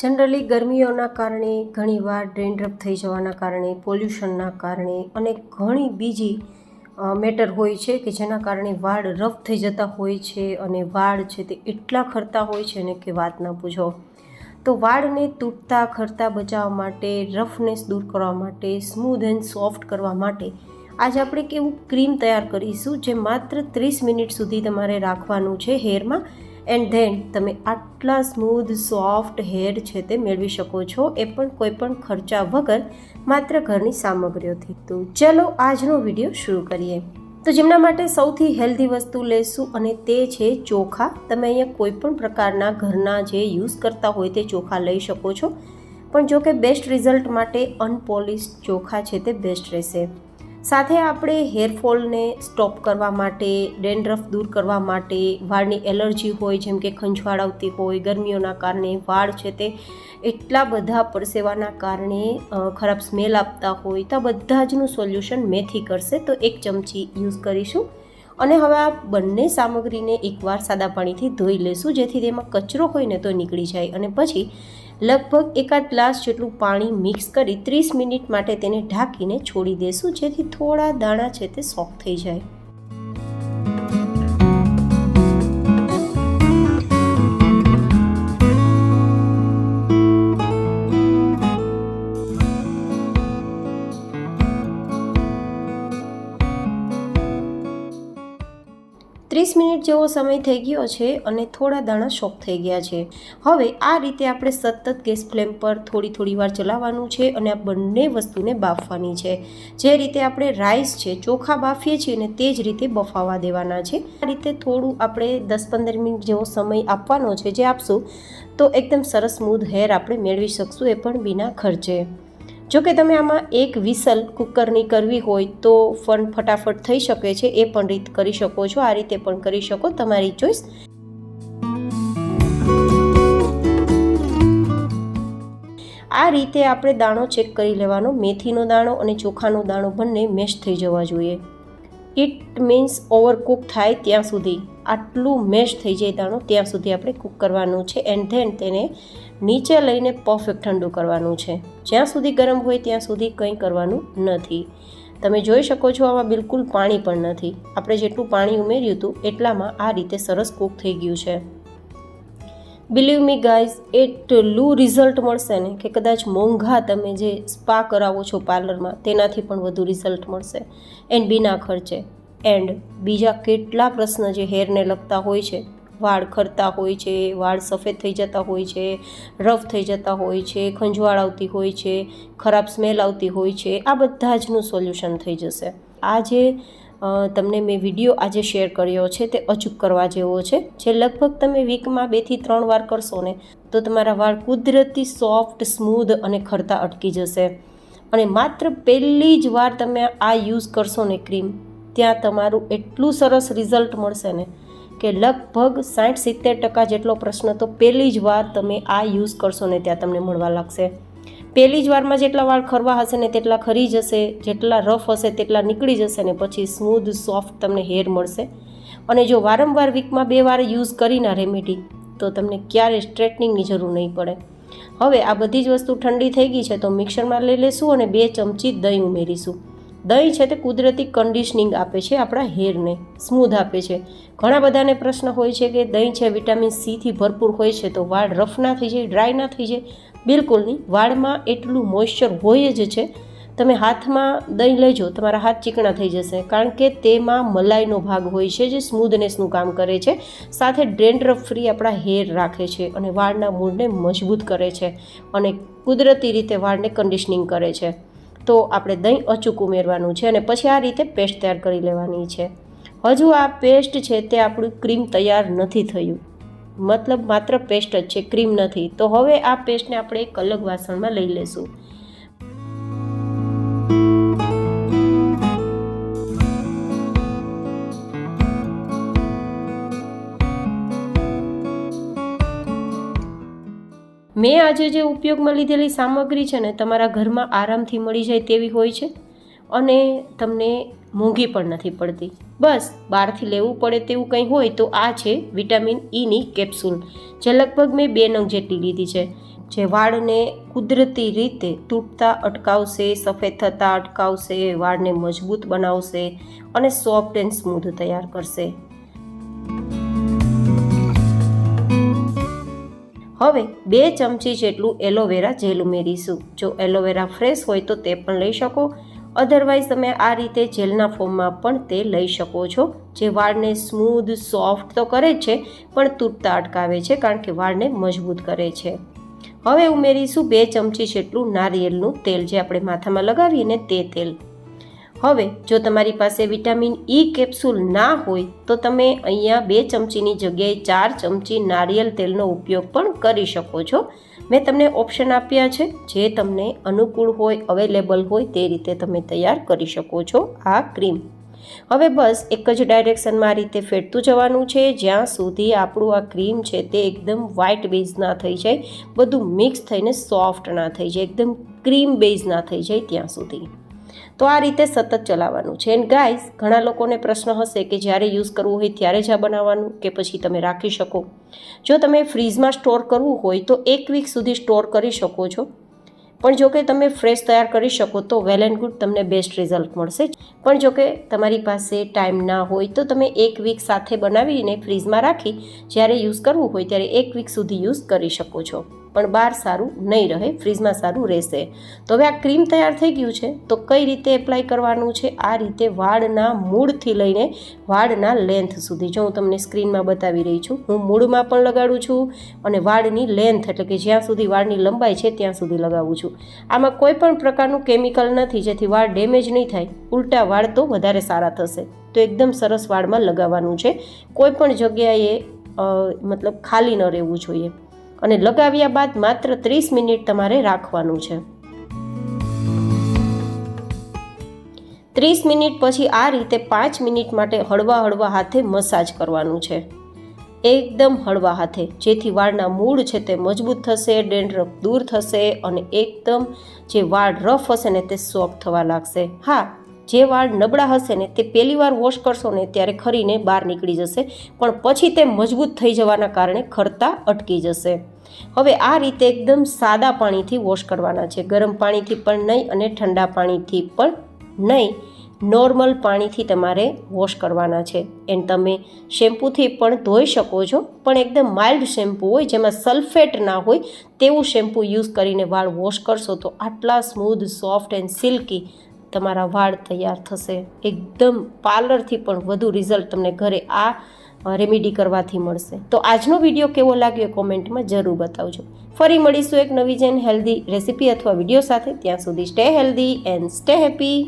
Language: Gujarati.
જનરલી ગરમીઓના કારણે ઘણીવાર ડ્રેન્ડ્રફ થઈ જવાના કારણે પોલ્યુશનના કારણે અને ઘણી બીજી મેટર હોય છે કે જેના કારણે વાળ રફ થઈ જતા હોય છે અને વાળ છે તે એટલા ખરતા હોય છે ને કે વાત ન પૂછો. તો વાળને તૂટતા ખરતા બચાવવા માટે, રફનેસ દૂર કરવા માટે, સ્મૂધ એન્ડ સોફ્ટ કરવા માટે આજે આપણે એક એવું ક્રીમ તૈયાર કરીશું જે માત્ર 30 મિનિટ સુધી તમારે રાખવાનું છે હેરમાં. એન્ડ ધેન તમે આટલા સ્મૂધ સોફ્ટ હેર છે તે મેળવી શકો છો, એ પણ કોઈ પણ ખર્ચા વગર માત્ર ઘરની સામગ્રીઓથી. તો ચલો આજનો વિડીયો શરૂ કરીએ. તો જેમના માટે સૌથી હેલ્ધી વસ્તુ લેશું અને તે છે ચોખા. તમે અહીંયા કોઈ પણ પ્રકારના ઘરના જે યુઝ કરતા હોય તે ચોખા લઈ શકો છો, પણ જો કે બેસ્ટ રિઝલ્ટ માટે અનપોલિશ્ડ ચોખા છે તે બેસ્ટ રહેશે. સાથે આપણે હેરફોલને સ્ટોપ કરવા માટે, ડેન્ડ્રફ દૂર કરવા માટે, વાળની એલર્જી હોય જેમ કે ખંજવાળ આવતી હોય, ગરમીઓના કારણે વાળ છે તે એટલા બધા પરસેવાના કારણે ખરાબ સ્મેલ આપતા હોય, તો બધા જનું સોલ્યુશન મેથી કરશે. તો 1 ચમચી યુઝ કરીશું અને હવે આ બંને સામગ્રીને એકવાર સાદા પાણીથી ધોઈ લેશું જેથી તેમાં કચરો હોય ને તો નીકળી જાય. અને પછી લગભગ 1 ગ્લાસ જેટલું પાણી મિક્સ કરી 30 મિનિટ માટે તેને ઢાંકીને છોડી દેશું જેથી થોડા દાણા છે તે સોફ્ટ થઈ જાય. 30 મિનિટ જેવો સમય થઈ ગયો છે અને થોડા દાણા સોફ્ટ થઈ ગયા છે. હવે આ રીતે આપણે સતત ગેસ ફ્લેમ પર થોડી વાર ચલાવવાનું છે અને આ બંને વસ્તુને બાફવાની છે. જે રીતે આપણે રાઈસ છે, ચોખા બાફીએ છીએ ને તે જ રીતે બફાવા દેવાના છે. આ રીતે થોડું આપણે 10-15 મિનિટ જેવો સમય આપવાનો છે. જે આપશું તો એકદમ સરસ સ્મૂધ હેર આપણે મેળવી શકશું, એ પણ વિના ખર્ચે. જો કે તમે આમાં એક વિસલ કુકરની કરવી હોય તો ફટાફટ થઈ શકે છે, એ પણ રીત કરી શકો છો. આ રીતે પણ કરી શકો, તમારી ચોઈસ. આ રીતે આપણે દાણો ચેક કરી લેવાનો. મેથીનો દાણો અને ચોખાનો દાણો બંને મેશ થઈ જવા જોઈએ. ઇટ મીન્સ ઓવરકુક થાય ત્યાં સુધી, આટલું મેશ થઈ જાય દાણો ત્યાં સુધી આપણે કૂક કરવાનું છે. એન્ડ ધેન તેને નીચે લઈને પરફેક્ટ ઠંડુ કરવાનું છે. જ્યાં સુધી ગરમ હોય ત્યાં સુધી કંઈ કરવાનું નથી. તમે જોઈ શકો છો આમાં બિલકુલ પાણી પણ નથી. આપણે જેટલું પાણી ઉમેર્યું હતું એટલામાં આ રીતે સરસ કૂક થઈ ગયું છે. બિલીવ મી ગાઈઝ, એટલું રિઝલ્ટ મળશે ને કે કદાચ મોંઘા તમે જે સ્પા કરાવો છો પાર્લરમાં તેનાથી પણ વધુ રિઝલ્ટ મળશે, એન્ડ વિના ખર્ચે. એન્ડ બીજા કેટલા પ્રશ્ન જે હેરને લગતા હોય છે, વાળ ખરતા હોય છે, વાળ સફેદ થઈ જતા હોય છે, રફ થઈ જતા હોય છે, ખંજવાળ આવતી હોય છે, ખરાબ સ્મેલ આવતી હોય છે, આ બધા જનું સોલ્યુશન થઈ જશે. આ જે તમને મેં વિડીયો આજે શેર કર્યો છે તે અચૂક કરવા જેવો છે. જે લગભગ તમે વીકમાં 2 થી 3 વાર કરશો ને તો તમારા વાળ કુદરતી સોફ્ટ, સ્મૂધ અને ખરતા અટકી જશે. અને માત્ર પહેલી જ વાર તમે આ યુઝ કરશો ને ક્રીમ, ત્યાં તમારું એટલું સરસ રિઝલ્ટ મળશે ને કે લગભગ 60-70% જેટલો પ્રશ્ન તો પહેલી જ વાર તમે આ યુઝ કરશો ને ત્યાં તમને મળવા લાગશે. પહેલી જ વારમાં જેટલા વાળ ખરવા હશે ને તેટલા ખરી જશે, જેટલા રફ હશે તેટલા નીકળી જશે ને પછી સ્મૂધ સોફ્ટ તમને હેર મળશે. અને જો વારંવાર વીકમાં 2 વાર યુઝ કરીને રેમેડી તો તમને ક્યારેય સ્ટ્રેટનિંગની જરૂર નહીં પડે. હવે આ બધી જ વસ્તુ ઠંડી થઈ ગઈ છે તો મિક્સરમાં લઈ લેશું અને 2 ચમચી દહીં ઉમેરીશું. દહીં છે તે કુદરતી કન્ડિશનિંગ આપે છે, આપણા હેરને સ્મૂધ આપે છે. ઘણા બધાને પ્રશ્ન હોય છે કે દહીં છે વિટામિન C થી ભરપૂર હોય છે તો વાળ રફ ના થઈ જાય, ડ્રાય ના થઈ જાય. બિલકુલ નહીં, વાળમાં એટલું મોઇશ્ચર હોય જ છે. તમે હાથમાં દહીં લેજો, તમારા હાથ ચીકણા થઈ જશે, કારણ કે તેમાં મલાઈનો ભાગ હોય છે જે સ્મૂધનેસનું કામ કરે છે. સાથે ડ્રેન્ડ્રફ ફ્રી આપણા હેર રાખે છે અને વાળના મૂળને મજબૂત કરે છે અને કુદરતી રીતે વાળને કન્ડિશનિંગ કરે છે. તો આપણે દહીં અચૂક ઉમેરવાનું છે અને પછી આ રીતે પેસ્ટ તૈયાર કરી લેવાની છે. હજુ આ પેસ્ટ છે તે આપણું ક્રીમ તૈયાર નથી થયું, મતલબ માત્ર પેસ્ટ જ છે, ક્રીમ નથી. તો હવે આ પેસ્ટને આપણે એક અલગ વાસણમાં લઈ લેશું. મેં આજે જે ઉપયોગમાં લીધેલી સામગ્રી છે ને તમારા ઘરમાં આરામથી મળી જાય તેવી હોય છે. અને તમને મોંઘી પણ નથી પડતી. બસ બહારથી લેવું પડે તેવું કંઈ હોય તો આ છે વિટામિન ઈની કેપ્સ્યુલ, જે લગભગ મેં 2 નંગ જેટલી લીધી છે, જે વાળને કુદરતી રીતે તૂટતા અટકાવશે, સફેદ થતાં અટકાવશે, વાળને મજબૂત બનાવશે અને સોફ્ટ એન્ડ સ્મૂધ તૈયાર કરશે. હવે 2 ચમચી જેટલું એલોવેરા જેલ ઉમેરીશું. જો એલોવેરા ફ્રેશ હોય તો તે પણ લઈ શકો, અધરવાઇઝ તમે આ રીતે જેલના ફોર્મમાં પણ તે લઈ શકો છો, જે વાળને સ્મૂધ સોફ્ટ તો કરે જ છે પણ તૂટતા અટકાવે છે, કારણ કે વાળને મજબૂત કરે છે. હવે ઉમેરીશું 2 ચમચી જેટલું નારિયેળનું તેલ, જે આપણે માથામાં લગાવીએ ને તે તેલ. હવે જો તમારી પાસે વિટામિન ઈ કેપ્સ્યુલ ના હોય તો તમે અહીંયા 2 ચમચીની જગ્યાએ 4 ચમચી નારિયેળ તેલનો ઉપયોગ પણ કરી શકો છો. મેં તમને ઓપ્શન આપ્યા છે, જે તમને અનુકૂળ હોય, અવેલેબલ હોય તે રીતે તમે તૈયાર કરી શકો છો આ ક્રીમ. હવે બસ એક જ ડાયરેક્શનમાં આ રીતે ફેરતું જવાનું છે, જ્યાં સુધી આપણું આ ક્રીમ છે તે એકદમ વ્હાઇટ બેઝ ના થઈ જાય, બધું મિક્સ થઈને સોફ્ટ ના થઈ જાય, એકદમ ક્રીમ બેઝ ના થઈ જાય ત્યાં સુધી. તો આ રીતે સતત ચલાવવાનું છે. એન્ડ ગાઈઝ, ઘણા લોકોને પ્રશ્ન હશે કે જ્યારે યુઝ કરવું હોય ત્યારે જ આ બનાવવાનું કે પછી તમે રાખી શકો. જો તમે ફ્રીઝમાં સ્ટોર કરવું હોય તો 1 વીક સુધી સ્ટોર કરી શકો છો, પણ જો કે તમે ફ્રેશ તૈયાર કરી શકો તો વેલ એન્ડ ગુડ, તમને બેસ્ટ રિઝલ્ટ મળશે. પણ જો કે તમારી પાસે ટાઈમ ના હોય તો તમે 1 વીક સાથે બનાવીને ફ્રીઝમાં રાખી જ્યારે યુઝ કરવું હોય ત્યારે 1 વીક સુધી યુઝ કરી શકો છો, પણ બહાર સારું નહીં રહે, ફ્રીઝમાં સારું રહેશે. તો હવે આ ક્રીમ તૈયાર થઈ ગયું છે, તો કઈ રીતે એપ્લાય કરવાનું છે? આ રીતે વાળના મૂળથી લઈને વાળના લેન્થ સુધી, જો હું તમને સ્ક્રીનમાં બતાવી રહી છું, હું મૂળમાં પણ લગાડું છું અને વાળની લેન્થ એટલે કે જ્યાં સુધી વાળની લંબાઈ છે ત્યાં સુધી લગાવું છું. આમાં કોઈ પણ પ્રકારનું કેમિકલ નથી, જેથી વાળ ડેમેજ નહીં થાય, ઉલટા વાળ તો વધારે સારા થશે. તો એકદમ સરસ વાળમાં લગાવવાનું છે, કોઈ પણ જગ્યાએ મતલબ ખાલી ન રહેવું જોઈએ. અને લગાવ્યા બાદ માત્ર 30 મિનિટ તમારે રાખવાનું છે. 30 મિનિટ પછી આ રીતે 5 મિનિટ માટે હળવા હાથે મસાજ કરવાનું છે, એકદમ હળવા હાથે, જેથી વાળના મૂળ છે તે મજબૂત થશે, ડેન્ડ્રફ દૂર થશે અને એકદમ જે વાળ રફ હશે ને તે સોફ્ટ થવા લાગશે. હા, જે વાળ નબળા હશે ને તે પહેલી વાર વોશ કરશો ને ત્યારે ખરીને બહાર નીકળી જશે, પણ પછી તે મજબૂત થઈ જવાના કારણે ખરતા અટકી જશે. હવે આ રીતે એકદમ સાદા પાણીથી વોશ કરવાના છે, ગરમ પાણીથી પણ નહીં અને ઠંડા પાણીથી પણ નહીં, નોર્મલ પાણીથી તમારે વોશ કરવાના છે. એન્ડ તમે શેમ્પૂથી પણ ધોઈ શકો છો, પણ એકદમ માઇલ્ડ શેમ્પૂ હોય, જેમાં સલ્ફેટ ના હોય તેવું શેમ્પૂ યુઝ કરીને વાળ વોશ કરશો તો આટલા સ્મૂધ, સોફ્ટ એન્ડ સિલ્કી તમારા વાળ તૈયાર થશે. એકદમ પાર્લરથી પણ વધુ રિઝલ્ટ તમને ઘરે આ રેમેડી કરવાથી મળશે. તો આજનો વિડીયો કેવો લાગ્યો કોમેન્ટમાં જરૂર બતાવજો. ફરી મળીશું એક નવી જેન હેલ્ધી રેસીપી અથવા વિડીયો સાથે. ત્યાં સુધી stay healthy and stay happy.